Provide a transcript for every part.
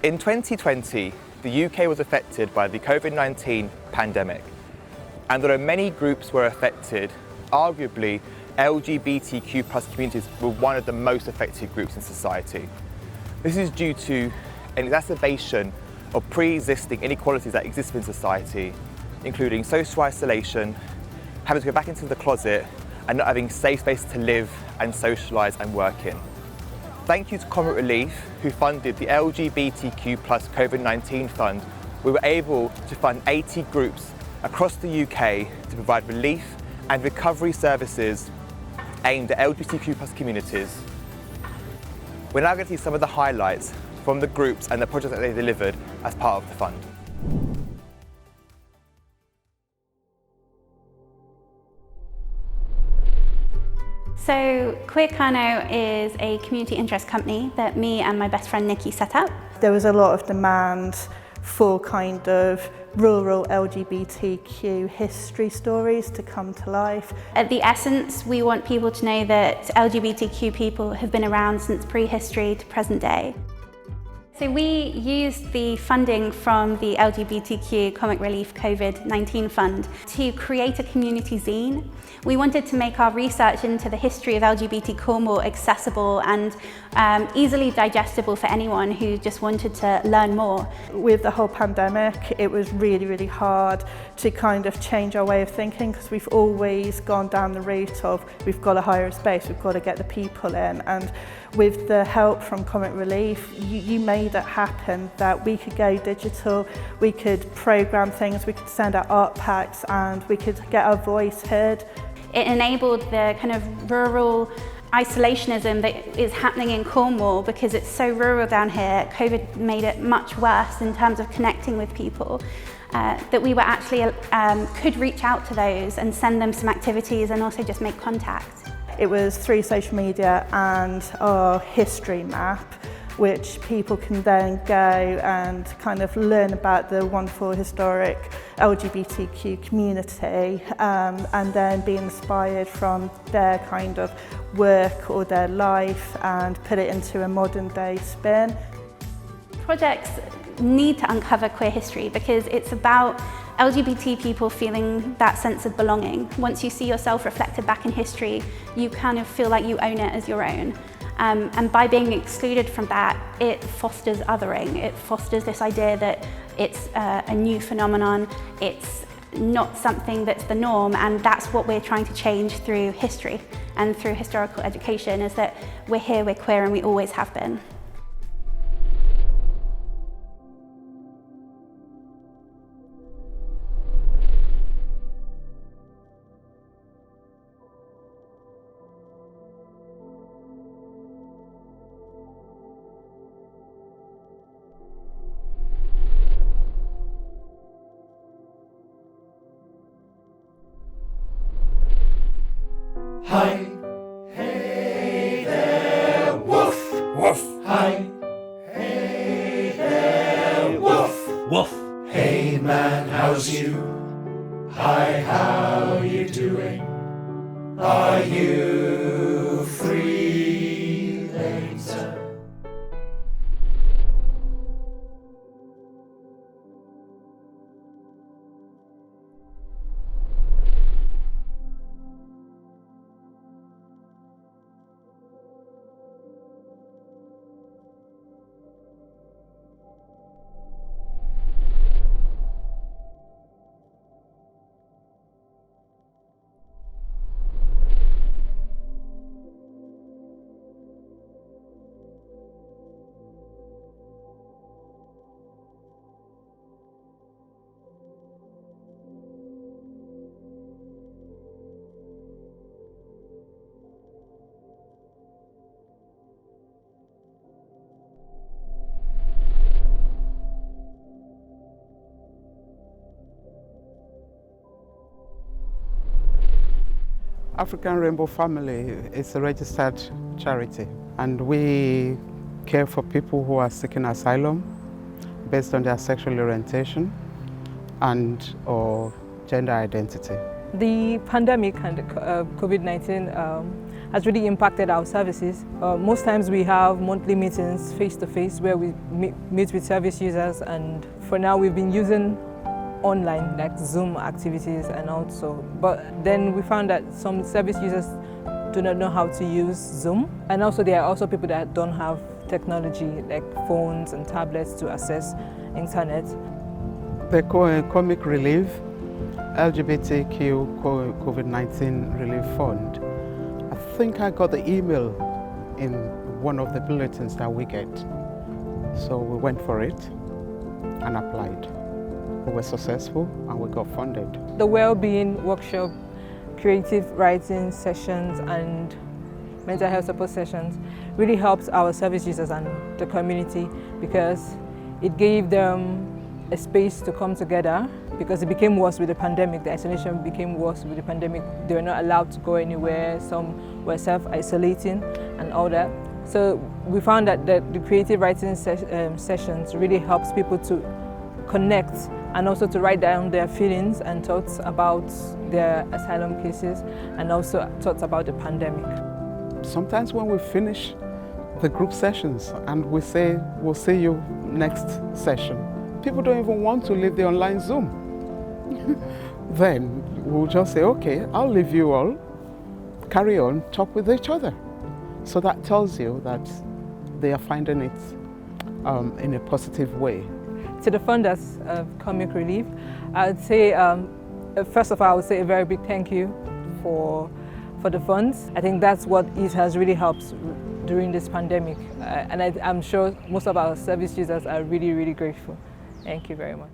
In 2020, the UK was affected by the COVID-19 pandemic, and although many groups were affected, arguably LGBTQ+ communities were one of the most affected groups in society. This is due to an exacerbation of pre-existing inequalities that exist in society, including social isolation, having to go back into the closet, and not having safe spaces to live and socialise and work in. Thank you to Comic Relief, who funded the LGBTQ+ COVID-19 Fund. We were able to fund 80 groups across the UK to provide relief and recovery services aimed at LGBTQ+ communities. We're now going to see some of the highlights from the groups and the projects that they delivered as part of the fund. So Queer Kano is a community interest company that me and my best friend Nikki set up. There was a lot of demand for kind of rural LGBTQ history stories to come to life. At the essence, we want people to know that LGBTQ people have been around since prehistory to present day. So we used the funding from the LGBTQ Comic Relief COVID-19 Fund to create a community zine. We wanted to make our research into the history of LGBT Cornwall accessible and easily digestible for anyone who just wanted to learn more. With the whole pandemic, it was really, really hard to kind of change our way of thinking, because we've always gone down the route of we've got to hire a space, we've got to get the people in. And with the help from Comic Relief, you made it happen that we could go digital, we could program things, we could send out art packs, and we could get our voice heard. It enabled the kind of rural isolationism that is happening in Cornwall, because it's so rural down here. COVID made it much worse in terms of connecting with people, that we were actually could reach out to those and send them some activities and also just make contact. It was through social media and our history map, which people can then go and kind of learn about the wonderful historic LGBTQ community, and then be inspired from their kind of work or their life and put it into a modern day spin. Projects need to uncover queer history because it's about LGBT people feeling that sense of belonging. Once you see yourself reflected back in history, you kind of feel like you own it as your own. And by being excluded from that, it fosters othering. It fosters this idea that it's a new phenomenon, it's not something that's the norm, and that's what we're trying to change through history and through historical education, is that we're here, we're queer, and we always have been. Hi, hey there, woof, woof. Hi, hey there, woof, woof. Hey man, how's you? Hi, how you doing? Are you free later? African Rainbow Family is a registered charity, and we care for people who are seeking asylum based on their sexual orientation and or gender identity. The pandemic and COVID-19 has really impacted our services. Most times we have monthly meetings face-to-face where we meet with service users, and for now we've been using online like Zoom activities and also, but then we found that some service users do not know how to use Zoom, and also there are also people that don't have technology like phones and tablets to access internet. The Comic Relief, LGBTQ COVID-19 Relief Fund. I think I got the email in one of the bulletins that we get. So we went for it and applied. We were successful and we got funded. The well-being workshop, creative writing sessions and mental health support sessions really helps our service users and the community because it gave them a space to come together, because it became worse with the pandemic. The isolation became worse with the pandemic. They were not allowed to go anywhere. Some were self-isolating and all that. So we found that the creative writing sessions really helps people to connect and also to write down their feelings and thoughts about their asylum cases and also thoughts about the pandemic. Sometimes when we finish the group sessions and we say, we'll see you next session, people don't even want to leave the online Zoom. Then we'll just say, okay, I'll leave you all, carry on, talk with each other. So that tells you that they are finding it in a positive way. To the funders of Comic Relief, I would say, first of all, I would say a very big thank you for the funds. I think that's what it has really helped during this pandemic. And I'm sure most of our service users are really, really grateful. Thank you very much.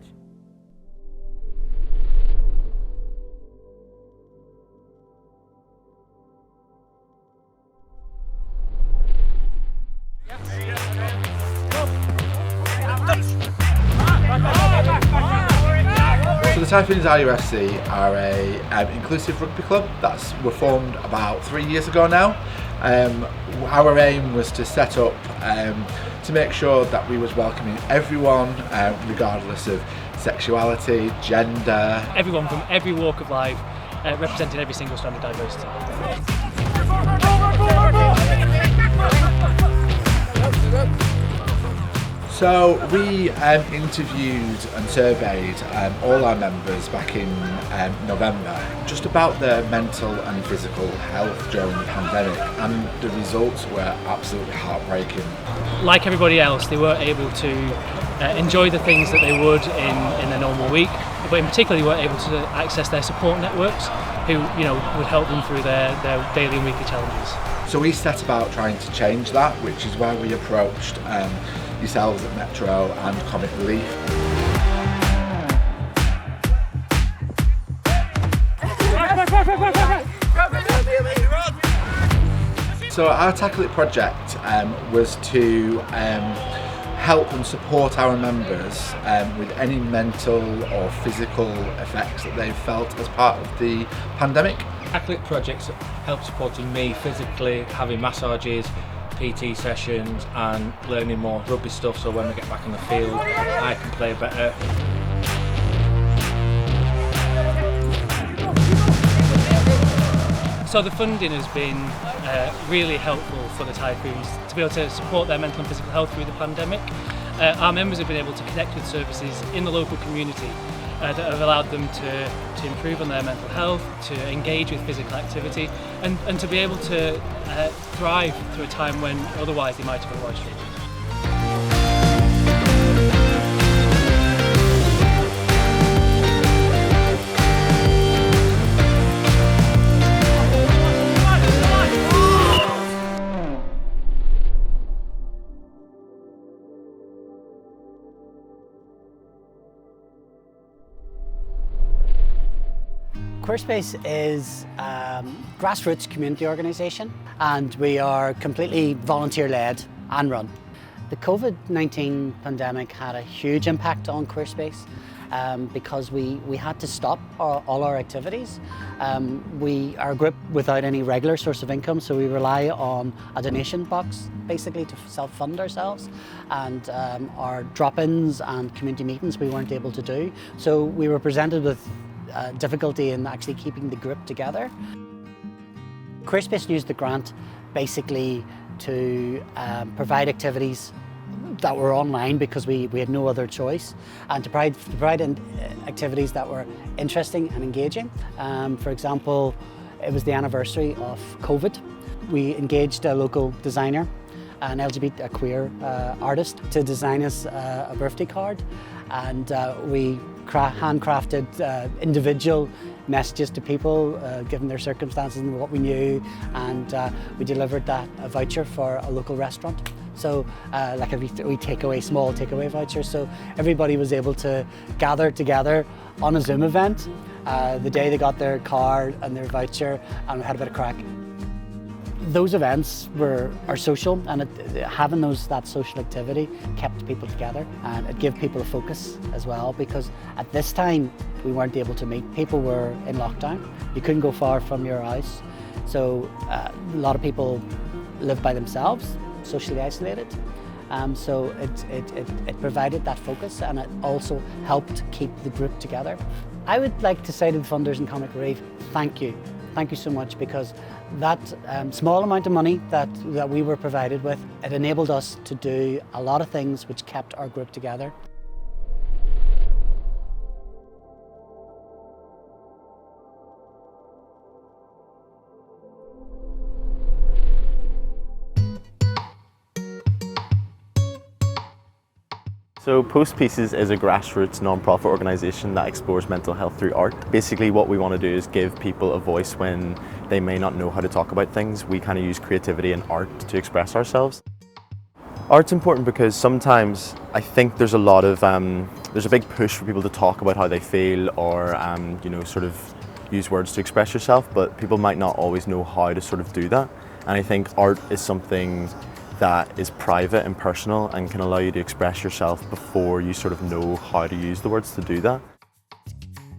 So the Typhoons RUFC are a inclusive rugby club that were formed about 3 years ago now. Our aim was to set up to make sure that we was welcoming everyone, regardless of sexuality, gender. Everyone from every walk of life, representing every single strand of diversity. So we interviewed and surveyed all our members back in November just about their mental and physical health during the pandemic, and the results were absolutely heartbreaking. Like everybody else, they weren't able to enjoy the things that they would in their normal week, but in particular they weren't able to access their support networks who would help them through their daily and weekly challenges. So we set about trying to change that, which is why we approached yourselves at Metro and Comic Relief. So our Tackle It project was to help and support our members with any mental or physical effects that they've felt as part of the pandemic. Tackle It projects help supporting me physically, having massages, PT sessions and learning more rugby stuff, so when we get back in the field I can play better. So the funding has been really helpful for the Typhoons to be able to support their mental and physical health through the pandemic. Our members have been able to connect with services in the local community that have allowed them to improve on their mental health, to engage with physical activity and to be able to thrive through a time when otherwise they might have otherwise struggled. Queerspace is a grassroots community organisation and we are completely volunteer-led and run. The COVID-19 pandemic had a huge impact on Queerspace because we had to stop all our activities. We are a group without any regular source of income, so we rely on a donation box basically to self-fund ourselves, and our drop-ins and community meetings we weren't able to do. So we were presented with difficulty in actually keeping the group together. Queerspace used the grant basically to provide activities that were online because we had no other choice, and to provide activities that were interesting and engaging. For example, it was the anniversary of COVID. We engaged a local designer, a queer artist, to design us a birthday card, and we handcrafted individual messages to people given their circumstances and what we knew, and we delivered a voucher for a local restaurant. So like a small takeaway voucher, so everybody was able to gather together on a Zoom event the day they got their card and their voucher, and we had a bit of crack. Those events are social, and having that social activity kept people together, and it gave people a focus as well, because at this time we weren't able to meet. People were in lockdown. You couldn't go far from your house, so a lot of people lived by themselves, socially isolated. So it provided that focus, and it also helped keep the group together. I would like to say to the funders in Comic Relief, thank you. Thank you so much, because that small amount of money that we were provided with, it enabled us to do a lot of things which kept our group together. So Post Pieces is a grassroots non-profit organisation that explores mental health through art. Basically what we want to do is give people a voice when they may not know how to talk about things. We kind of use creativity and art to express ourselves. Art's important because sometimes I think there's a lot of, there's a big push for people to talk about how they feel, or sort of use words to express yourself, but people might not always know how to sort of do that. And I think art is something that is private and personal and can allow you to express yourself before you sort of know how to use the words to do that.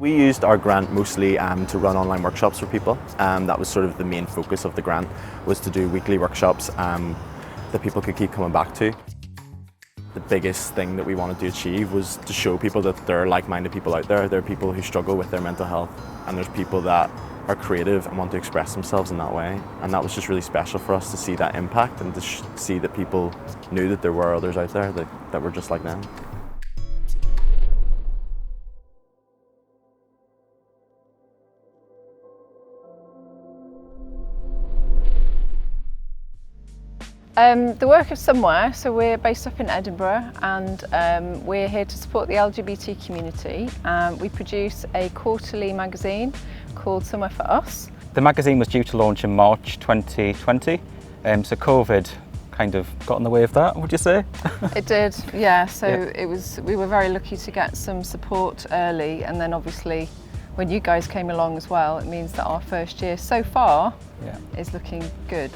We used our grant mostly to run online workshops for people. That was sort of the main focus of the grant, was to do weekly workshops that people could keep coming back to. The biggest thing that we wanted to achieve was to show people that there are like-minded people out there. There are people who struggle with their mental health, and there's people that are creative and want to express themselves in that way. And that was just really special for us to see that impact, and to see that people knew that there were others out there that were just like them. The work of Somewhere, so we're based up in Edinburgh, and we're here to support the LGBT community. We produce a quarterly magazine called Somewhere for Us. The magazine was due to launch in March 2020, so COVID kind of got in the way of that, would you say? It did, yeah, so we were very lucky to get some support early, and then obviously when you guys came along as well, it means that our first year so far is looking good.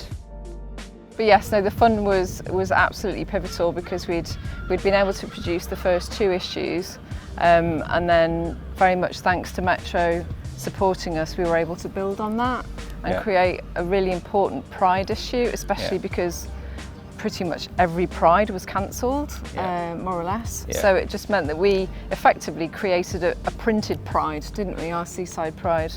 But yes, no, the fund was absolutely pivotal, because we'd been able to produce the first 2 issues, and then very much thanks to Metro supporting us, we were able to build on that and create a really important Pride issue, especially because pretty much every Pride was cancelled, more or less. So it just meant that we effectively created a printed Pride, didn't we, our Seaside Pride.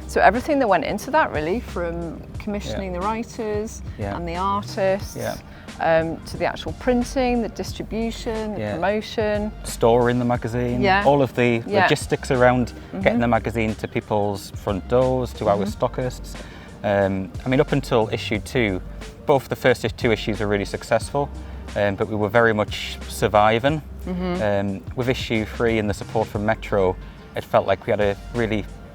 So everything that went into that, really, from commissioning the writers and the artists, to the actual printing, the distribution, the promotion. Storing the magazine, all of the logistics around getting the magazine to people's front doors, to our stockists. I mean, up until issue 2, both the first 2 issues were really successful, but we were very much surviving. With issue 3 and the support from Metro, it felt like we had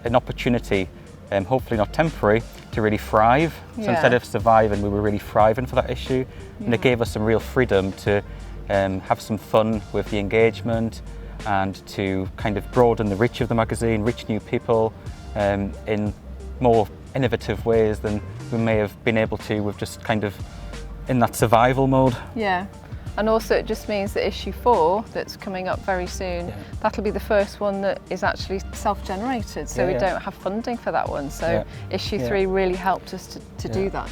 an opportunity, hopefully not temporary, to really thrive. So instead of surviving, we were really thriving for that issue, and it gave us some real freedom to have some fun with the engagement, and to kind of broaden the reach of the magazine, reach new people in more innovative ways than we may have been able to with just kind of in that survival mode. And also it just means that issue 4, that's coming up very soon, that'll be the first one that is actually self-generated, so we don't have funding for that one. So issue 3 really helped us to do that.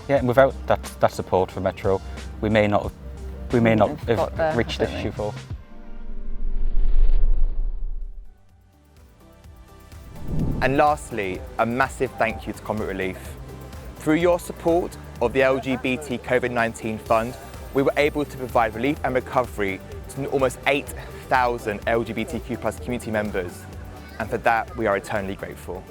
And without that support from Metro, we may not have reached issue 4. And lastly, a massive thank you to Comic Relief. Through your support of the LGBT COVID-19 Fund, we were able to provide relief and recovery to almost 8,000 LGBTQ+ community members. And for that, we are eternally grateful.